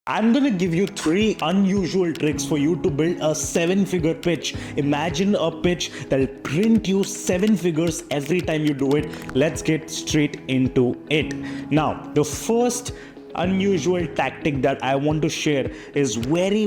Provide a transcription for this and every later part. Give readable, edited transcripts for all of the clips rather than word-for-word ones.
I'm going to give you 3 unusual tricks for you to build a 7-figure pitch. Imagine a pitch that'll print you 7 figures every time you do it. Let's get straight into it. Now, the first unusual tactic that I want to share is very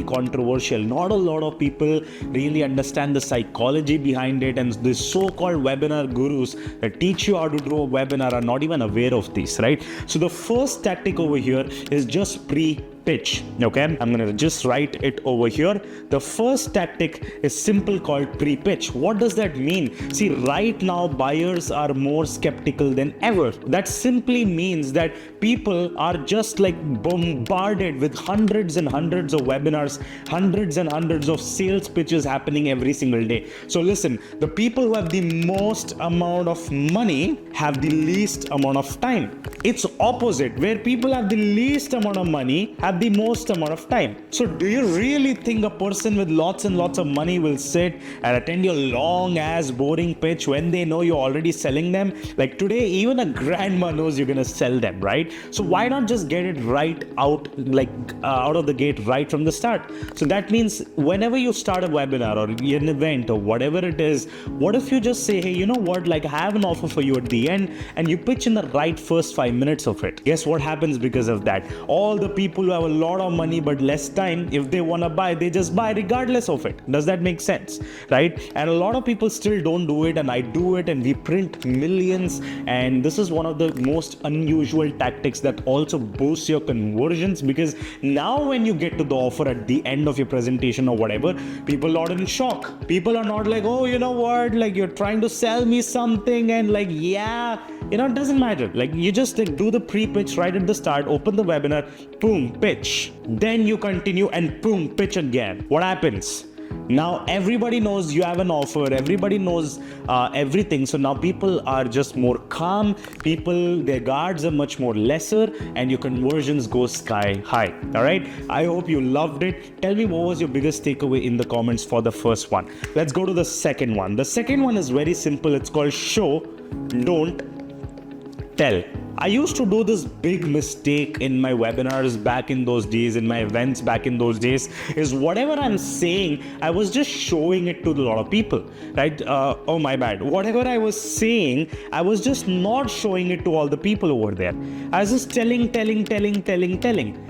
controversial. Not a lot of people really understand the psychology behind it, and the so-called webinar gurus that teach you how to do a webinar are not even aware of this, right? So the first tactic over here is just pre-pitch. Okay, I'm gonna just write it over here. The first tactic is simple, called pre-pitch. What does that mean? See, right now buyers are more skeptical than ever. That simply means that people are just like bombarded with hundreds and hundreds of webinars, hundreds and hundreds of sales pitches happening every single day. So listen, the people who have the most amount of money have the least amount of time. It's opposite, where people have the least amount of money have the most amount of time. So do you really think a person with lots and lots of money will sit and attend your long ass boring pitch when they know you're already selling them? Like today, even a grandma knows you're gonna sell them, right? So why not just get it right out, out of the gate right from the start? So that means whenever you start a webinar or an event or whatever it is, what if you just say, hey, you know what, like I have an offer for you at the end, and you pitch in the right first 5 minutes of it. Guess what happens because of that? All the people who have a lot of money but less time, if they want to buy, they just buy regardless of it. Does that make sense? Right? And a lot of people still don't do it, and I do it, and we print millions. And this is one of the most unusual tactics that also boosts your conversions, because now when you get to the offer at the end of your presentation or whatever, people are in shock. People are not like, oh, you know what, like you're trying to sell me something, and like, yeah, you know, it doesn't matter. Like you just like do the pre-pitch right at the start, open the webinar, boom, pitch. Then you continue and boom, pitch again. What happens? Now everybody knows you have an offer, everybody knows everything. So now people are just more calm, their guards are much more lesser, and your conversions go sky high. All right, I hope you loved it. Tell me, what was your biggest takeaway in the comments for the first one? Let's go to the second one. The second one is very simple. It's called show, don't tell. I used to do this big mistake in my webinars back in those days, in my events back in those days, is whatever I'm saying, I was just showing it to a lot of people, right? Oh, my bad. Whatever I was saying, I was just not showing it to all the people over there. I was just telling.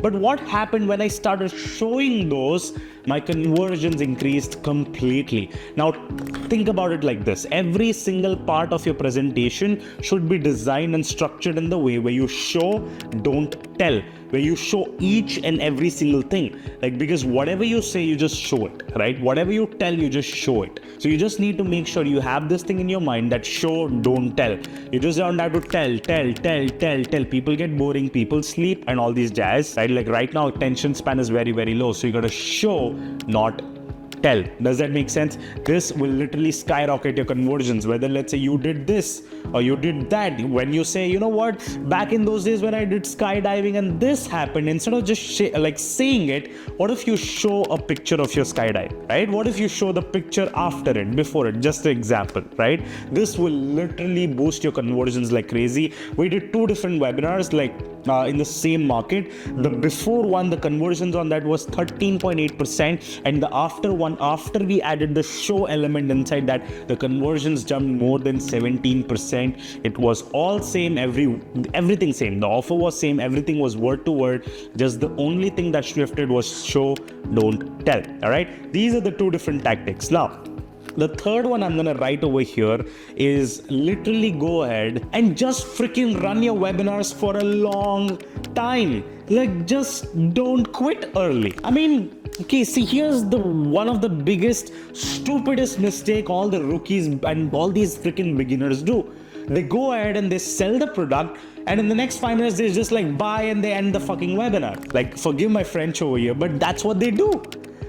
But what happened when I started showing those? My conversions increased completely. Now, think about it like this. Every single part of your presentation should be designed and structured in the way where you show, don't tell, where you show each and every single thing. Like, because whatever you say, you just show it, right? Whatever you tell, you just show it. So you just need to make sure you have this thing in your mind, that show, don't tell. You just don't have to tell. People get boring, people sleep, and all these jazz, right? Like right now, attention span is very low. So you got to show, not tell. Does that make sense? This will literally skyrocket your conversions, whether let's say you did this or you did that. When you say, you know what, back in those days when I did skydiving and this happened, instead of just saying it, what if you show a picture of your skydive, right? What if you show the picture after it, before it, just an example, right? This will literally boost your conversions like crazy. We did 2 different webinars, in the same market. The before one, the conversions on that was 13.8%, and the after one, after we added the show element inside that, the conversions jumped more than 17%. It was all same, everything same. The offer was same, everything was word to word. Just the only thing that shifted was show, don't tell. All right, these are the 2 different tactics. Now, the third one I'm gonna write over here is literally go ahead and just freaking run your webinars for a long time. Like, just don't quit early. I mean, okay, see, here's one of the biggest, stupidest mistake all the rookies and all these freaking beginners do. They go ahead and they sell the product, and in the next 5 minutes they just like buy and they end the fucking webinar. Like, forgive my French over here, but that's what they do.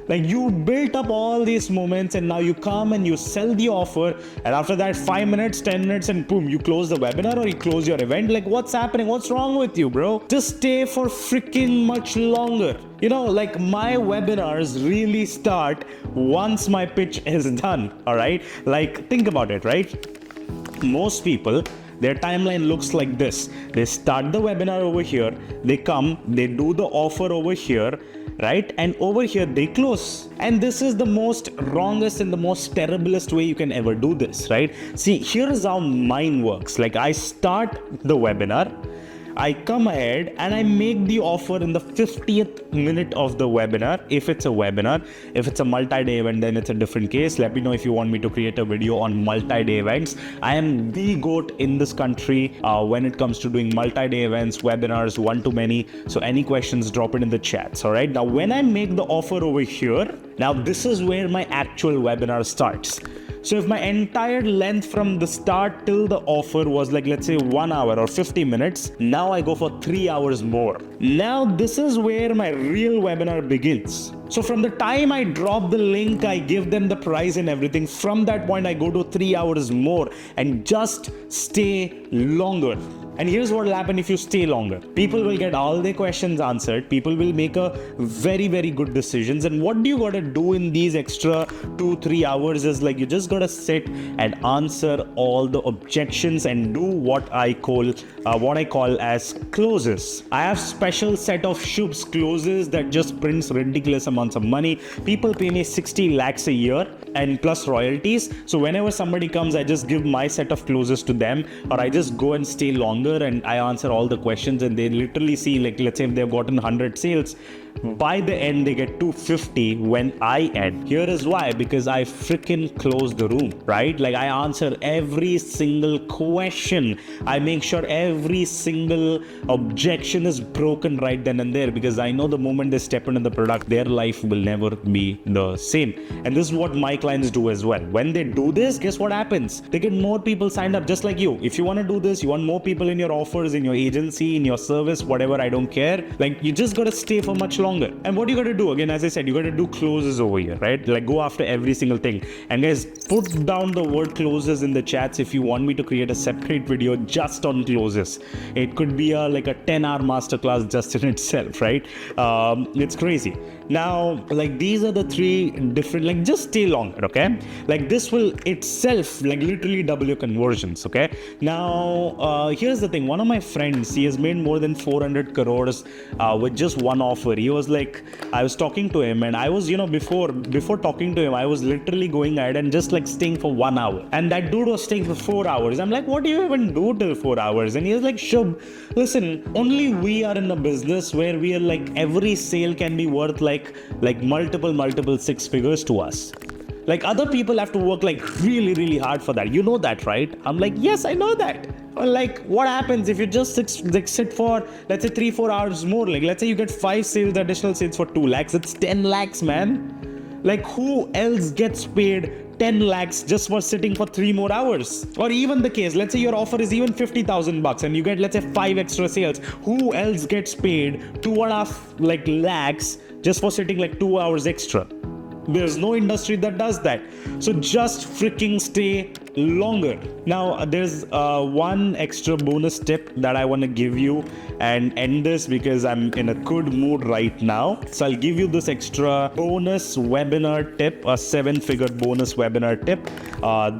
Like, you built up all these moments, and now you come and you sell the offer, and after that 5 minutes, 10 minutes, and boom, you close the webinar or you close your event. Like, what's happening? What's wrong with you, bro? Just stay for freaking much longer. You know, like, my webinars really start once my pitch is done. All right, like, think about it, right? Most people, Their timeline looks like this. They start the webinar over here, they come, they do the offer over here, right? And over here they close. And this is the most wrongest and the most terriblest way you can ever do this, right? See, here is how mine works. Like, I start the webinar, I come ahead and I make the offer in the 50th minute of the webinar. If it's a webinar, if it's a multi-day event, then it's a different case. Let me know if you want me to create a video on multi-day events. I am the GOAT in this country when it comes to doing multi-day events, webinars, one-to-many. So any questions, drop it in the chats. All right. Now, when I make the offer over here, now this is where my actual webinar starts. So if my entire length from the start till the offer was like, let's say 1 hour or 50 minutes, now I go for 3 hours more. Now this is where my real webinar begins. So from the time I drop the link, I give them the price and everything. From that point, I go to 3 hours more and just stay longer. And here's what will happen if you stay longer. People will get all their questions answered. People will make a very, very good decisions. And what do you got to do in these extra 2-3 hours is like, you just got to sit and answer all the objections and do what I call as closes. I have special set of Shubh's closes that just prints ridiculous amounts of money. People pay me 60 lakhs a year and plus royalties. So whenever somebody comes, I just give my set of closes to them, or I just go and stay longer and I answer all the questions, and they literally see, like, let's say if they've gotten 100 sales, by the end they get 250 when I end. Here is why, because I freaking close the room, right? Like, I answer every single question. I make sure every single objection is broken right then and there, because I know the moment they step into the product, their life will never be the same. And this is what my clients do as well. When they do this, guess what happens? They get more people signed up, just like you. If you want to do this, you want more people in your offers, in your agency, in your service, whatever, I don't care. Like, you just got to stay for much longer. And what you got to do, again, as I said, you got to do closes over here, right? Like, go after every single thing. And guys, put down the word closes in the chats if you want me to create a separate video just on closes. It could be like a 10-hour masterclass just in itself, right? It's crazy. Now, like, these are the 3 different, like, just stay longer, okay? Like, this will itself, like, literally double your conversions, okay? Now, here's the thing. One of my friends, he has made more than 400 crores with just one offer. He was like, I was talking to him, and I was, before talking to him, I was literally going ahead and just like staying for 1 hour. And that dude was staying for 4 hours. I'm like, what do you even do till 4 hours? And he was like, Shubh, listen, only we are in a business where we are like, every sale can be worth like multiple 6 figures to us. Like, other people have to work like really, really hard for that. You know that, right? I'm like, yes, I know that. Like, what happens if you just sit for, let's say, 3-4 hours more? Like, let's say you get 5 sales, additional sales for 2 lakhs. It's 10 lakhs, man. Like, who else gets paid 10 lakhs just for sitting for 3 more hours? Or even the case, let's say your offer is even 50,000 bucks and you get, let's say, 5 extra sales. Who else gets paid 2.5 lakhs just for sitting like 2 hours extra? There's no industry that does that. So just freaking stay longer. Now, there's one extra bonus tip that I want to give you and end this, because I'm in a good mood right now. So I'll give you this extra bonus webinar tip, a 7-figure bonus webinar tip.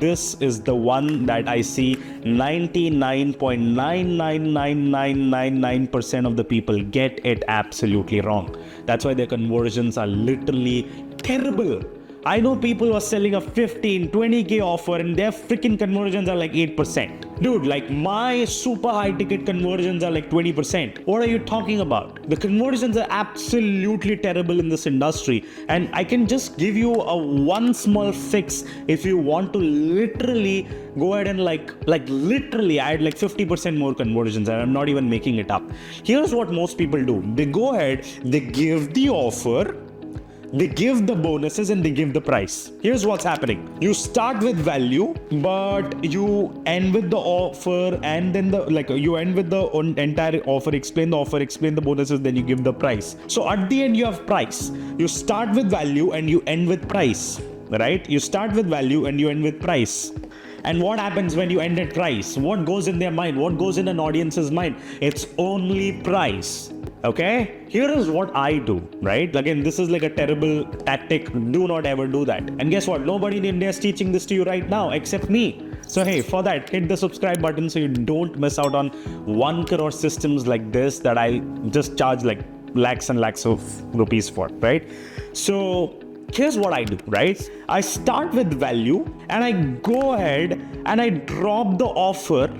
This is the one that I see 99.999999% of the people get it absolutely wrong. That's why their conversions are literally terrible. I know people who are selling a 15, 20k offer and their freaking conversions are like 8%. Dude, like, my super high ticket conversions are like 20%. What are you talking about? The conversions are absolutely terrible in this industry. And I can just give you one small fix if you want to literally go ahead and like literally add like 50% more conversions. And I'm not even making it up. Here's what most people do. They go ahead, they give the offer, they give the bonuses, and they give the price. Here's what's happening. You start with value, but you end with the offer, and then you end with the entire offer, explain the offer, explain the bonuses, then you give the price. So at the end, you have price. You start with value and you end with price, right? You start with value and you end with price. And what happens when you end at price? What goes in their mind? What goes in an audience's mind? It's only price. Okay, here is what I do, right? Again, this is like a terrible tactic. Do not ever do that. And guess what? Nobody in India is teaching this to you right now except me. So hey, for that, hit the subscribe button so you don't miss out on 1 crore systems like this that I just charge like lakhs and lakhs of rupees for, right? So here's what I do, right? I start with value and I go ahead and I drop the offer,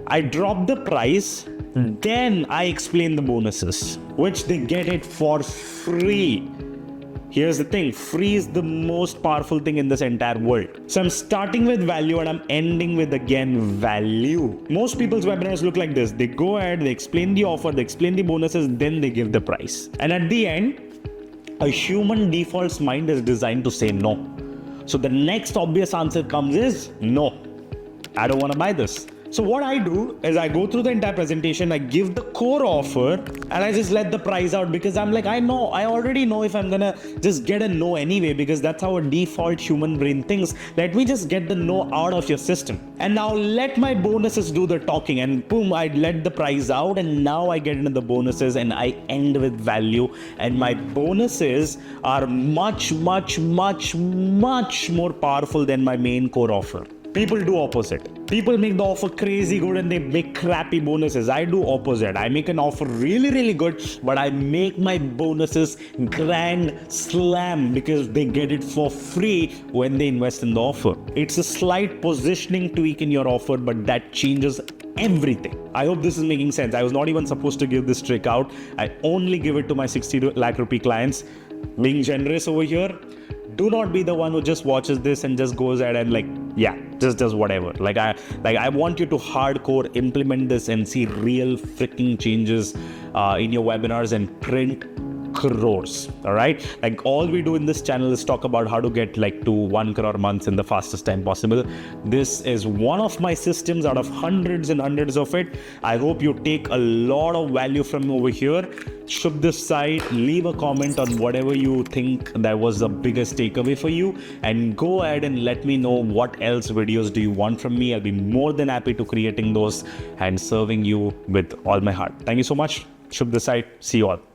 I drop the price, then I explain the bonuses, which they get it for free. Here's the thing, free is the most powerful thing in this entire world. So I'm starting with value and I'm ending with, again, value. Most people's webinars look like this. They go ahead, they explain the offer, they explain the bonuses, then they give the price. And at the end, a human default's mind is designed to say no. So the next obvious answer comes is no. I don't want to buy this. So what I do is I go through the entire presentation, I give the core offer, and I just let the price out because I'm like, I already know if I'm gonna just get a no anyway, because that's how a default human brain thinks. Let me just get the no out of your system. And now let my bonuses do the talking, and boom, I let the price out, and now I get into the bonuses and I end with value. And my bonuses are much, much, much, much more powerful than my main core offer. People do opposite. People make the offer crazy good and they make crappy bonuses. I do opposite. I make an offer really, really good, but I make my bonuses grand slam because they get it for free when they invest in the offer. It's a slight positioning tweak in your offer, but that changes everything. I hope this is making sense. I was not even supposed to give this trick out. I only give it to my 60 lakh rupee clients. Being generous over here. Do not be the one who just watches this and just goes ahead and just does whatever. I want you to hardcore implement this and see real freaking changes in your webinars and print crores. All right, like all we do in this channel is talk about how to get like to 1 crore months in the fastest time possible. This is one of my systems out of hundreds and hundreds of it. I hope you take a lot of value from over here. Shubh this side, leave a comment on whatever you think that was the biggest takeaway for you, and go ahead and let me know what else videos do you want from me. I'll be more than happy to creating those and serving you with all my heart. Thank you so much. Shubh this side. See you all.